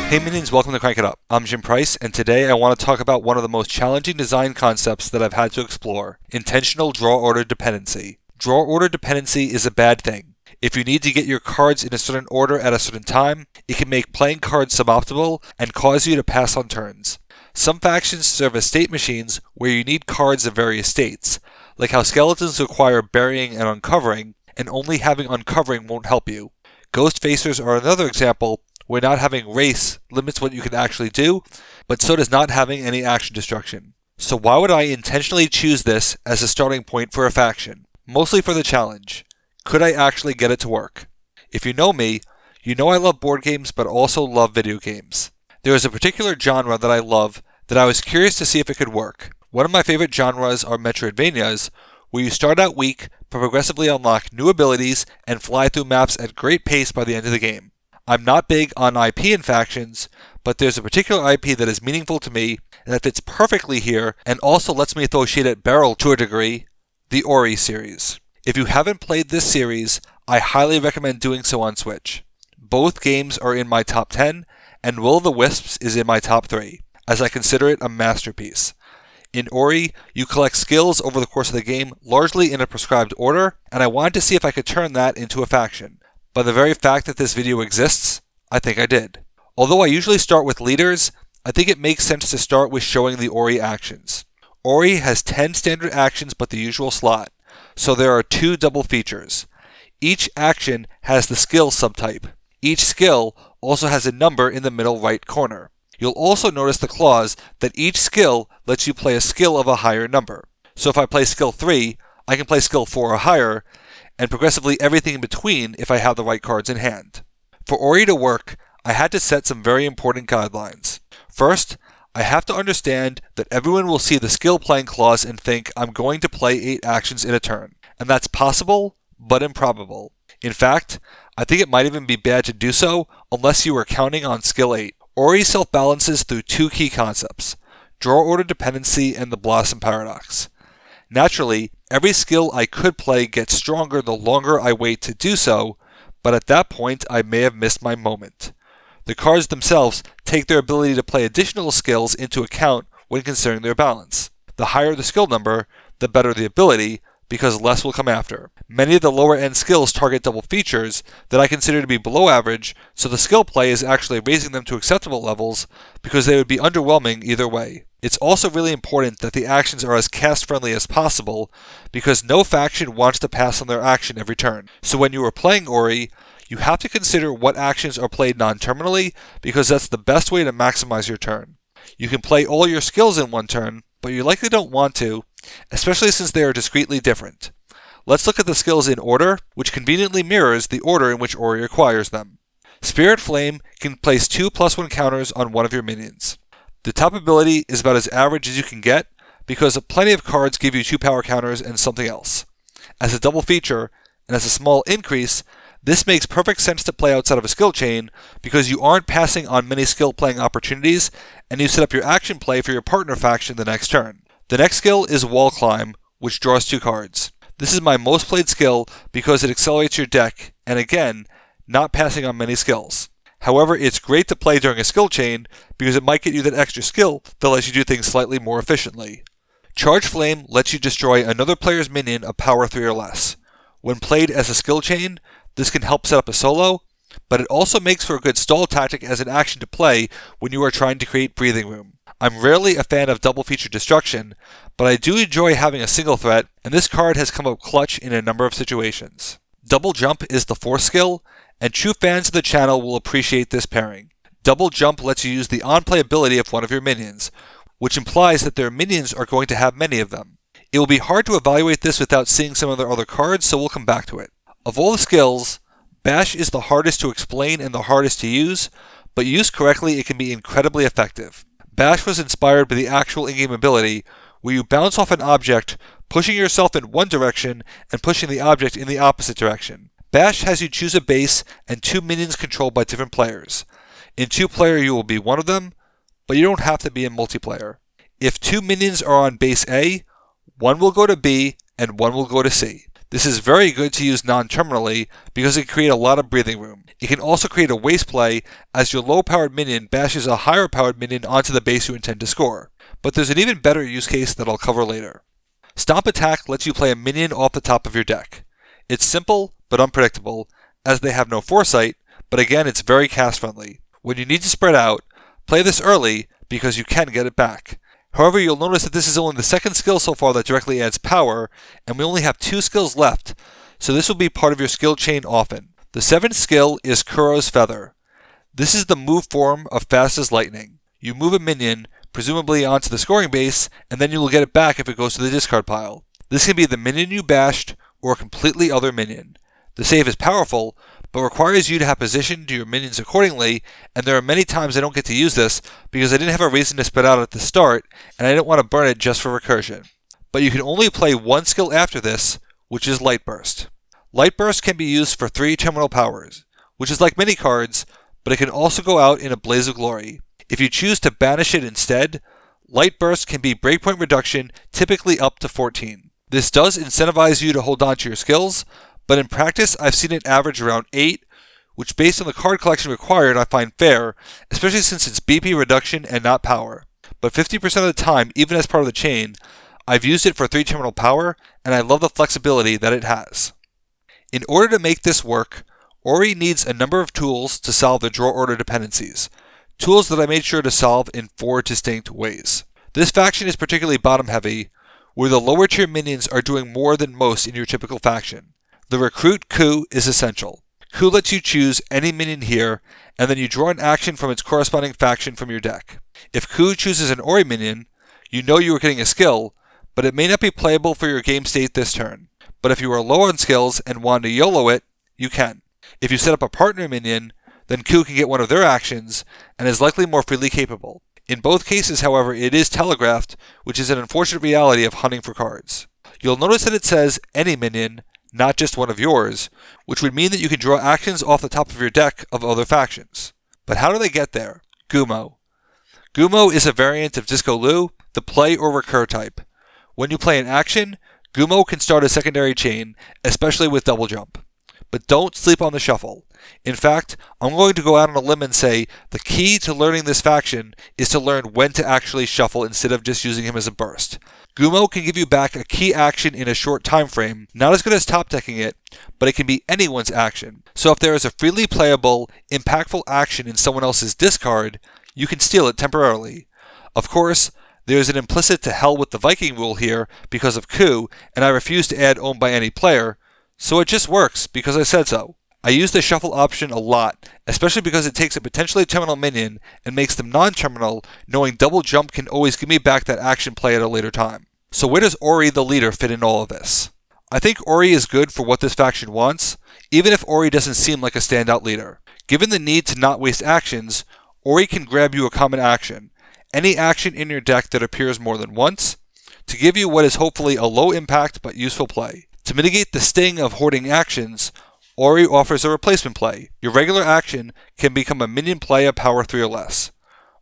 Hey minions, welcome to Crank It Up. I'm Jim Price, and today I want to talk about one of the most challenging design concepts that I've had to explore: intentional draw order dependency. Draw order dependency is a bad thing. If you need to get your cards in a certain order at a certain time, it can make playing cards suboptimal and cause you to pass on turns. Some factions serve as state machines where you need cards of various states, like how skeletons require burying and uncovering, and only having uncovering won't help you. Ghost Facers are another example where not having race limits what you can actually do, but so does not having any action destruction. So why would I intentionally choose this as a starting point for a faction? Mostly for the challenge. Could I actually get it to work? If you know me, you know I love board games but also love video games. There is a particular genre that I love that I was curious to see if it could work. One of my favorite genres are Metroidvanias, where you start out weak but progressively unlock new abilities and fly through maps at great pace by the end of the game. I'm not big on IP in factions, but there's a particular IP that is meaningful to me and that fits perfectly here and also lets me throw shade at barrel to a degree: the Ori series. If you haven't played this series, I highly recommend doing so on Switch. Both games are in my top 10, and Will o' the Wisps is in my top 3, as I consider it a masterpiece. In Ori, you collect skills over the course of the game, largely in a prescribed order, and I wanted to see if I could turn that into a faction. By the very fact that this video exists, I think I did. Although I usually start with leaders, I think it makes sense to start with showing the Ori actions. Ori has 10 standard actions but the usual slot, so there are 2 double features. Each action has the skill subtype. Each skill also has a number in the middle right corner. You'll also notice the clause that each skill lets you play a skill of a higher number. So if I play skill 3, I can play skill 4 or higher, and progressively everything in between if I have the right cards in hand. For Ori to work, I had to set some very important guidelines. First, I have to understand that everyone will see the skill playing clause and think I'm going to play 8 actions in a turn. And that's possible, but improbable. In fact, I think it might even be bad to do so unless you were counting on skill 8. Ori self-balances through 2 key concepts: draw order dependency and the Blossom Paradox. Naturally, every skill I could play gets stronger the longer I wait to do so, but at that point I may have missed my moment. The cards themselves take their ability to play additional skills into account when considering their balance. The higher the skill number, the better the ability, because less will come after. Many of the lower end skills target double features that I consider to be below average, so the skill play is actually raising them to acceptable levels because they would be underwhelming either way. It's also really important that the actions are as cast friendly as possible because no faction wants to pass on their action every turn. So when you are playing Ori, you have to consider what actions are played non-terminally because that's the best way to maximize your turn. You can play all your skills in one turn, but you likely don't want to, especially since they are discretely different. Let's look at the skills in order, which conveniently mirrors the order in which Ori acquires them. Spirit Flame can place 2+1 counters on one of your minions. The top ability is about as average as you can get because plenty of cards give you 2 power counters and something else. As a double feature, and as a small increase, this makes perfect sense to play outside of a skill chain because you aren't passing on many skill playing opportunities and you set up your action play for your partner faction the next turn. The next skill is Wall Climb, which draws 2 cards. This is my most played skill because it accelerates your deck, and again, not passing on many skills. However, it's great to play during a skill chain because it might get you that extra skill that lets you do things slightly more efficiently. Charge Flame lets you destroy another player's minion of power 3 or less. When played as a skill chain, this can help set up a solo, but it also makes for a good stall tactic as an action to play when you are trying to create breathing room. I'm rarely a fan of double feature destruction, but I do enjoy having a single threat, and this card has come up clutch in a number of situations. Double Jump is the 4th skill, and true fans of the channel will appreciate this pairing. Double Jump lets you use the on-play ability of one of your minions, which implies that their minions are going to have many of them. It will be hard to evaluate this without seeing some of their other cards, so we'll come back to it. Of all the skills, Bash is the hardest to explain and the hardest to use, but used correctly it can be incredibly effective. Bash was inspired by the actual in-game ability, where you bounce off an object, pushing yourself in one direction and pushing the object in the opposite direction. Bash has you choose a base and 2 minions controlled by different players. In 2-player you will be one of them, but you don't have to be in multiplayer. If 2 minions are on base A, one will go to B and one will go to C. This is very good to use non-terminally because it can create a lot of breathing room. It can also create a waste play as your low-powered minion bashes a higher-powered minion onto the base you intend to score. But there's an even better use case that I'll cover later. Stomp Attack lets you play a minion off the top of your deck. It's simple but unpredictable, as they have no foresight, but again it's very cast friendly. When you need to spread out, play this early because you can get it back. However, you'll notice that this is only the second skill so far that directly adds power, and we only have 2 skills left, so this will be part of your skill chain often. The 7th skill is Kuro's Feather. This is the move form of Fast as Lightning. You move a minion, presumably onto the scoring base, and then you will get it back if it goes to the discard pile. This can be the minion you bashed, or a completely other minion. The save is powerful, but requires you to have positioned your minions accordingly, and there are many times I don't get to use this because I didn't have a reason to spread out at the start, and I didn't want to burn it just for recursion. But you can only play one skill after this, which is Light Burst. Light Burst can be used for 3 terminal powers, which is like mini cards, but it can also go out in a blaze of glory. If you choose to banish it instead, Light Burst can be breakpoint reduction, typically up to 14. This does incentivize you to hold on to your skills, but in practice I've seen it average around 8, which based on the card collection required I find fair, especially since it's BP reduction and not power. But 50% of the time, even as part of the chain, I've used it for 3 terminal power, and I love the flexibility that it has. In order to make this work, Ori needs a number of tools to solve the draw order dependencies, tools that I made sure to solve in 4 distinct ways. This faction is particularly bottom heavy, where the lower tier minions are doing more than most in your typical faction. The recruit coup is essential. Coup lets you choose any minion here, and then you draw an action from its corresponding faction from your deck. If coup chooses an Ori minion, you know you are getting a skill, but it may not be playable for your game state this turn. But if you are low on skills and want to YOLO it, you can. If you set up a partner minion, then coup can get one of their actions, and is likely more freely capable. In both cases, however, it is telegraphed, which is an unfortunate reality of hunting for cards. You'll notice that it says any minion, not just one of yours, which would mean that you can draw actions off the top of your deck of other factions. But how do they get there? Gumo. Gumo is a variant of Disco Lu, the play or recur type. When you play an action, Gumo can start a secondary chain, especially with double jump. But don't sleep on the shuffle. In fact, I'm going to go out on a limb and say the key to learning this faction is to learn when to actually shuffle instead of just using him as a burst. Gumo can give you back a key action in a short time frame, not as good as top decking it, but it can be anyone's action. So if there is a freely playable, impactful action in someone else's discard, you can steal it temporarily. Of course, there is an implicit to hell with the Viking rule here because of coup, and I refuse to add owned by any player, so it just works because I said so. I use the shuffle option a lot, especially because it takes a potentially terminal minion and makes them non-terminal, knowing double jump can always give me back that action play at a later time. So where does Ori the leader fit in all of this? I think Ori is good for what this faction wants, even if Ori doesn't seem like a standout leader. Given the need to not waste actions, Ori can grab you a common action, any action in your deck that appears more than once, to give you what is hopefully a low impact but useful play. To mitigate the sting of hoarding actions, Ori offers a replacement play. Your regular action can become a minion play of power 3 or less.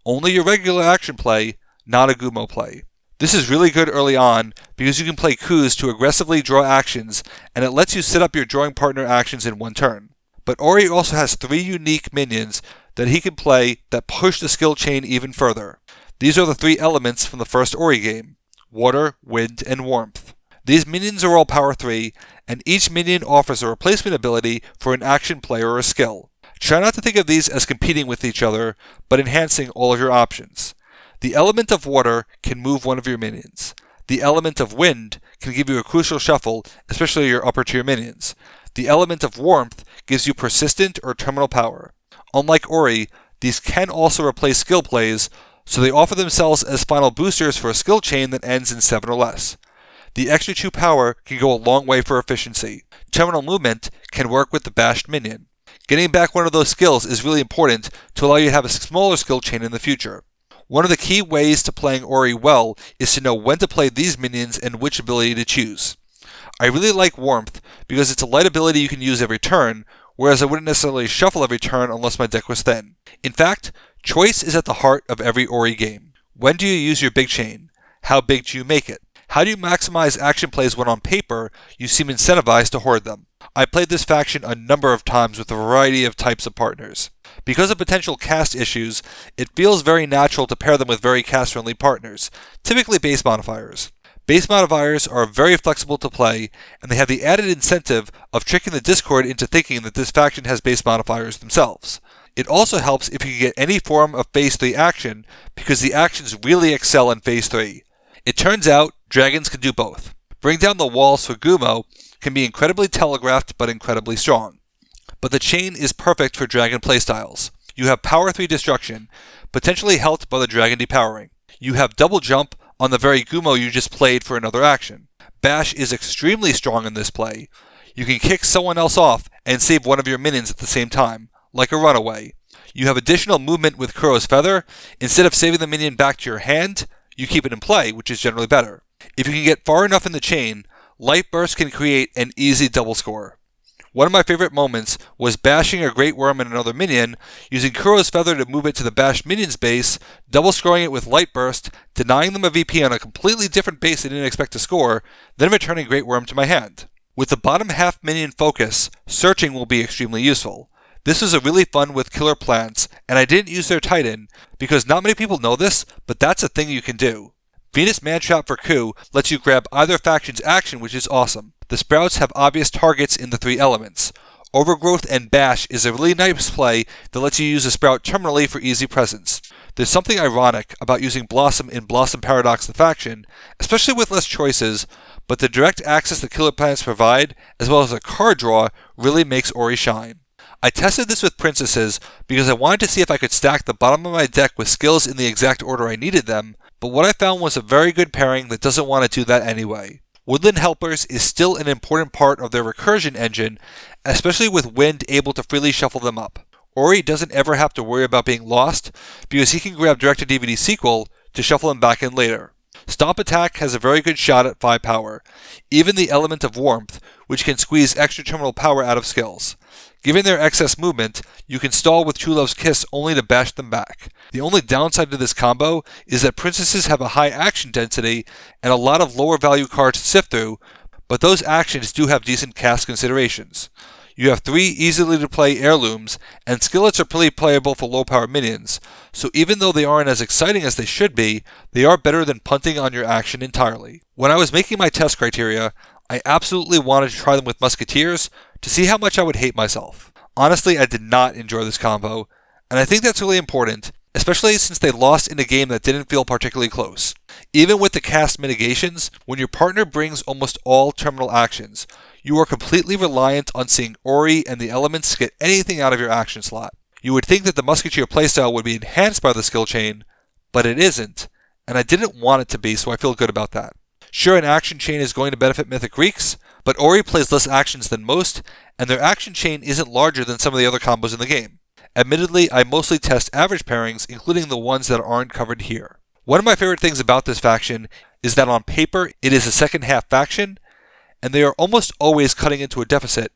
Only your regular action play, not a Gumo play. This is really good early on because you can play coups to aggressively draw actions, and it lets you set up your drawing partner actions in one turn. But Ori also has 3 unique minions that he can play that push the skill chain even further. These are the 3 elements from the first Ori game: water, wind, and warmth. These minions are all power 3, and each minion offers a replacement ability for an action play or a skill. Try not to think of these as competing with each other, but enhancing all of your options. The element of water can move one of your minions. The element of wind can give you a crucial shuffle, especially your upper tier minions. The element of warmth gives you persistent or terminal power. Unlike Ori, these can also replace skill plays, so they offer themselves as final boosters for a skill chain that ends in 7 or less. The extra 2 power can go a long way for efficiency. Terminal movement can work with the bashed minion. Getting back one of those skills is really important to allow you to have a smaller skill chain in the future. One of the key ways to playing Ori well is to know when to play these minions and which ability to choose. I really like Warmth because it's a light ability you can use every turn, whereas I wouldn't necessarily shuffle every turn unless my deck was thin. In fact, choice is at the heart of every Ori game. When do you use your big chain? How big do you make it? How do you maximize action plays when on paper you seem incentivized to hoard them? I played this faction a number of times with a variety of types of partners. Because of potential cast issues, it feels very natural to pair them with very cast-friendly partners, typically base modifiers. Base modifiers are very flexible to play, and they have the added incentive of tricking the Discord into thinking that this faction has base modifiers themselves. It also helps if you can get any form of Phase 3 action, because the actions really excel in Phase 3. It turns out, dragons can do both. Bring Down the Walls for Gumo can be incredibly telegraphed but incredibly strong. But the chain is perfect for dragon playstyles. You have Power 3 Destruction, potentially helped by the dragon depowering. You have Double Jump on the very Gumo you just played for another action. Bash is extremely strong in this play. You can kick someone else off and save one of your minions at the same time, like a runaway. You have additional movement with Kuro's Feather. Instead of saving the minion back to your hand, you keep it in play, which is generally better. If you can get far enough in the chain, Light Burst can create an easy double score. One of my favorite moments was bashing a Great Worm and another minion, using Kuro's Feather to move it to the bashed minion's base, double scoring it with Light Burst, denying them a VP on a completely different base they didn't expect to score, then returning Great Worm to my hand. With the bottom half minion focus, searching will be extremely useful. This is a really fun with killer plants, and I didn't use their Titan, because not many people know this, but that's a thing you can do. Venus Mantrap for Ku lets you grab either faction's action, which is awesome. The sprouts have obvious targets in the 3 elements. Overgrowth and Bash is a really nice play that lets you use a sprout terminally for easy presence. There's something ironic about using Blossom in Blossom Paradox the faction, especially with less choices, but the direct access the killer plants provide, as well as a card draw, really makes Ori shine. I tested this with princesses because I wanted to see if I could stack the bottom of my deck with skills in the exact order I needed them, but what I found was a very good pairing that doesn't want to do that anyway. Woodland Helpers is still an important part of their recursion engine, especially with Wind able to freely shuffle them up. Ori doesn't ever have to worry about being lost, because he can grab Direct-to-DVD sequel to shuffle them back in later. Stomp Attack has a very good shot at 5 power, even the element of Warmth, which can squeeze extra terminal power out of skills. Given their excess movement, you can stall with True Love's Kiss only to bash them back. The only downside to this combo is that princesses have a high action density and a lot of lower value cards to sift through, but those actions do have decent cast considerations. You have 3 easily to play heirlooms, and skillets are pretty playable for low power minions, so even though they aren't as exciting as they should be, they are better than punting on your action entirely. When I was making my test criteria, I absolutely wanted to try them with musketeers to see how much I would hate myself. Honestly, I did not enjoy this combo, and I think that's really important, especially since they lost in a game that didn't feel particularly close. Even with the cast mitigations, when your partner brings almost all terminal actions, you are completely reliant on seeing Ori and the elements get anything out of your action slot. You would think that the musketeer playstyle would be enhanced by the skill chain, but it isn't, and I didn't want it to be, so I feel good about that. Sure, an action chain is going to benefit Mythic Greeks, but Ori plays less actions than most, and their action chain isn't larger than some of the other combos in the game. Admittedly, I mostly test average pairings, including the ones that aren't covered here. One of my favorite things about this faction is that on paper it is a second half faction, and they are almost always cutting into a deficit,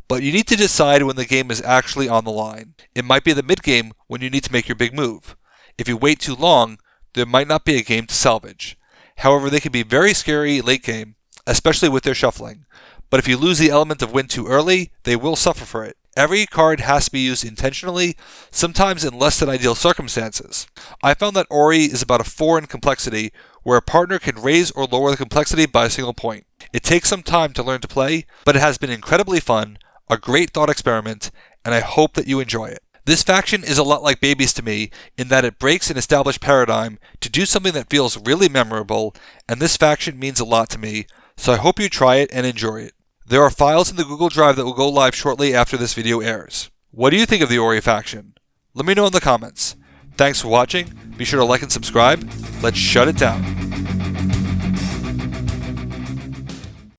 but you need to decide when the game is actually on the line. It might be the mid game when you need to make your big move. If you wait too long, there might not be a game to salvage. However, they can be very scary late game, especially with their shuffling. But if you lose the element of Wind too early, they will suffer for it. Every card has to be used intentionally, sometimes in less than ideal circumstances. I found that Ori is about a 4 in complexity, where a partner can raise or lower the complexity by a single point. It takes some time to learn to play, but it has been incredibly fun, a great thought experiment, and I hope that you enjoy it. This faction is a lot like Babies to me, in that it breaks an established paradigm to do something that feels really memorable, and this faction means a lot to me, so I hope you try it and enjoy it. There are files in the Google Drive that will go live shortly after this video airs. What do you think of the Ori faction? Let me know in the comments. Thanks for watching, be sure to like and subscribe. Let's shut it down.